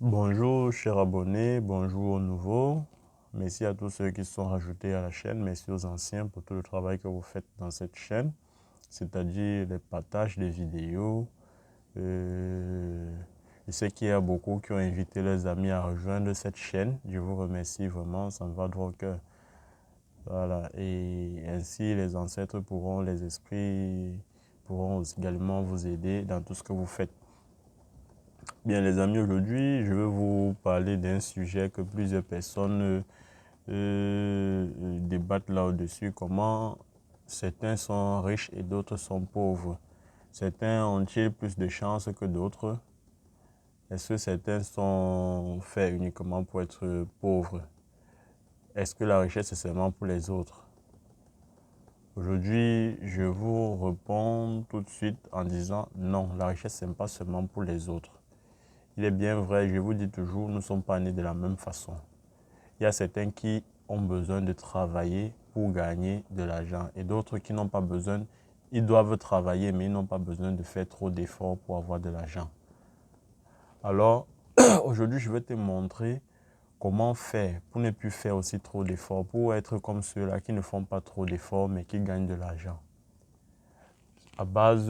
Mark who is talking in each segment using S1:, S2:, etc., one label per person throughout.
S1: Bonjour chers abonnés, bonjour aux nouveaux. Merci à tous ceux qui se sont rajoutés à la chaîne, merci aux anciens pour tout le travail que vous faites dans cette chaîne, c'est-à-dire les partages des vidéos. Je sais qu'il y a beaucoup qui ont invité leurs amis à rejoindre cette chaîne. Je vous remercie vraiment, ça me va droit au cœur. Voilà, et ainsi les ancêtres pourront, les esprits pourront également vous aider dans tout ce que vous faites. Bien les amis, aujourd'hui je vais vous parler d'un sujet que plusieurs personnes débattent là-dessus, comment certains sont riches et d'autres sont pauvres. Certains ont-ils plus de chances que d'autres? Est-ce que certains sont faits uniquement pour être pauvres? Est-ce que la richesse est seulement pour les autres? Aujourd'hui, je vous réponds tout de suite en disant non, la richesse n'est pas seulement pour les autres. Il est bien vrai, je vous dis toujours, nous ne sommes pas nés de la même façon. Il y a certains qui ont besoin de travailler pour gagner de l'argent et d'autres qui n'ont pas besoin, ils doivent travailler mais ils n'ont pas besoin de faire trop d'efforts pour avoir de l'argent. Alors, aujourd'hui, je vais te montrer comment faire pour ne plus faire aussi trop d'efforts, pour être comme ceux-là qui ne font pas trop d'efforts mais qui gagnent de l'argent. À base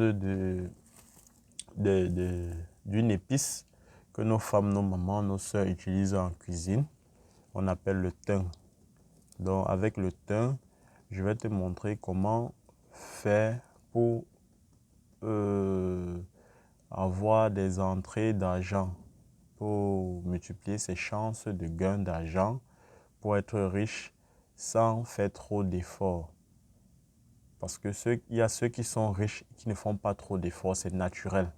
S1: d'une épice que nos femmes, nos mamans, nos soeurs utilisent en cuisine, on appelle le thym. Donc avec le thym, je vais te montrer comment faire pour avoir des entrées d'argent, pour multiplier ses chances de gain d'argent, pour être riche sans faire trop d'efforts. Parce que il y a ceux qui sont riches qui ne font pas trop d'efforts, c'est naturel.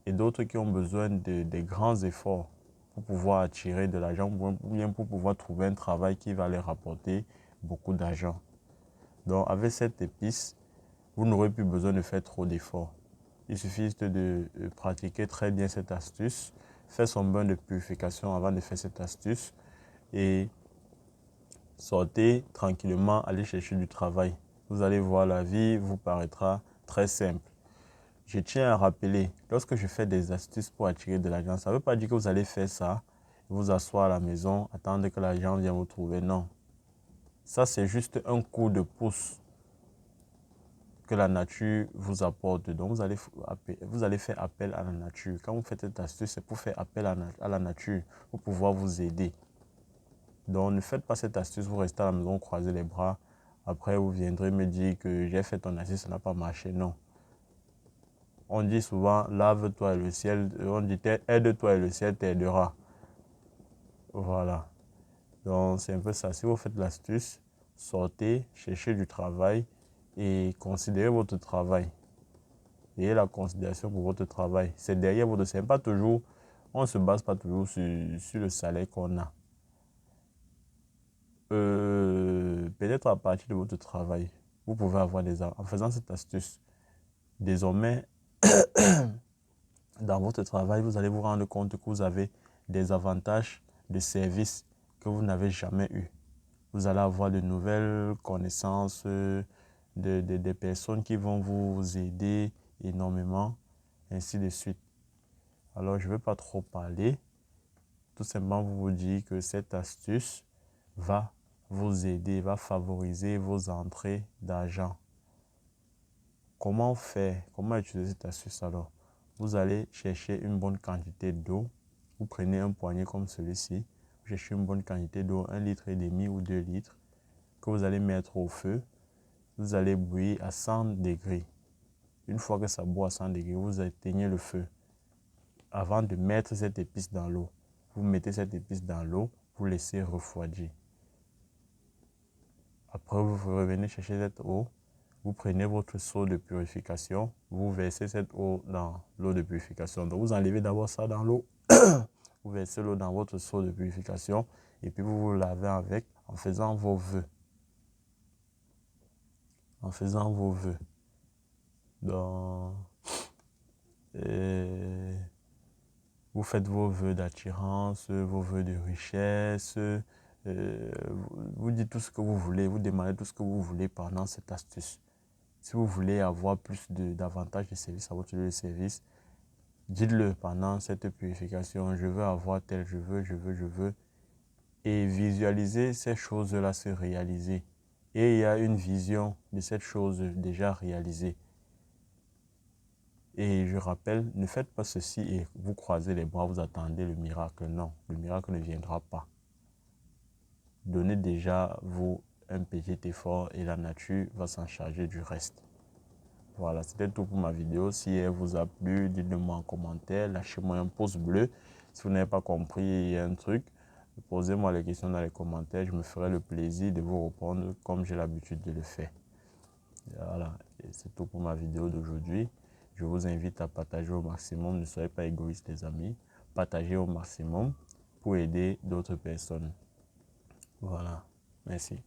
S1: Et d'autres qui ont besoin de grands efforts pour pouvoir attirer de l'argent ou bien pour pouvoir trouver un travail qui va leur rapporter beaucoup d'argent. Donc avec cette épice, vous n'aurez plus besoin de faire trop d'efforts. Il suffit juste de pratiquer très bien cette astuce, faire son bain de purification avant de faire cette astuce et sortez tranquillement, aller chercher du travail. Vous allez voir, la vie vous paraîtra très simple. Je tiens à rappeler, lorsque je fais des astuces pour attirer de l'argent, ça ne veut pas dire que vous allez faire ça, vous asseoir à la maison, attendre que l'argent vienne vous trouver. Non. Ça, c'est juste un coup de pouce que la nature vous apporte. Donc, vous allez faire appel à la nature. Quand vous faites cette astuce, c'est pour faire appel à la nature, pour pouvoir vous aider. Donc, ne faites pas cette astuce, vous restez à la maison, croisez les bras. Après, vous viendrez me dire que j'ai fait ton astuce, ça n'a pas marché. Non. On dit souvent, lave-toi et le ciel, on dit, aide-toi et le ciel t'aidera. Voilà. Donc, c'est un peu ça. Si vous faites l'astuce, sortez, cherchez du travail et considérez votre travail. Ayez la considération pour votre travail. C'est derrière votre salaire. Pas toujours, on ne se base pas toujours sur le salaire qu'on a. Peut-être à partir de votre travail, vous pouvez avoir en faisant cette astuce. Désormais, dans votre travail, vous allez vous rendre compte que vous avez des avantages de service que vous n'avez jamais eu. Vous allez avoir de nouvelles connaissances, des personnes qui vont vous aider énormément, ainsi de suite. Alors, je ne vais pas trop parler. Tout simplement, vous dire que cette astuce va vous aider, va favoriser vos entrées d'argent. Comment faire? Comment utiliser cette astuce alors? Vous allez chercher une bonne quantité d'eau. Vous prenez un poignet comme celui-ci. Vous cherchez une bonne quantité d'eau, 1,5 litre ou 2 litres, que vous allez mettre au feu. Vous allez bouillir à 100 degrés. Une fois que ça bout à 100 degrés, vous éteignez le feu. Avant de mettre cette épice dans l'eau, vous mettez cette épice dans l'eau, vous laissez refroidir. Après, vous revenez chercher cette eau. Vous prenez votre seau de purification, vous versez cette eau dans l'eau de purification. Donc, vous enlevez d'abord ça dans l'eau. Vous versez l'eau dans votre seau de purification et puis vous vous lavez avec en faisant vos vœux. En faisant vos vœux. Donc, vous faites vos vœux d'attirance, vos vœux de richesse. Vous dites tout ce que vous voulez, vous demandez tout ce que vous voulez pendant cette astuce. Si vous voulez avoir plus d'avantages de service à votre lieu de service, Dites-le pendant cette purification, je veux avoir tel, je veux. Et visualisez ces choses-là se réaliser. Et il y a une vision de cette chose déjà réalisée. Et je rappelle, ne faites pas ceci et vous croisez les bras, vous attendez le miracle. Non, le miracle ne viendra pas. Donnez déjà vous un petit effort et la nature va s'en charger du reste. Voilà, c'était tout pour ma vidéo. Si elle vous a plu, dites-le moi en commentaire. Lâchez-moi un pouce bleu. Si vous n'avez pas compris un truc, posez-moi les questions dans les commentaires. Je me ferai le plaisir de vous répondre comme j'ai l'habitude de le faire. Voilà, c'est tout pour ma vidéo d'aujourd'hui. Je vous invite à partager au maximum. Ne soyez pas égoïstes, les amis. Partagez au maximum pour aider d'autres personnes. Voilà, merci.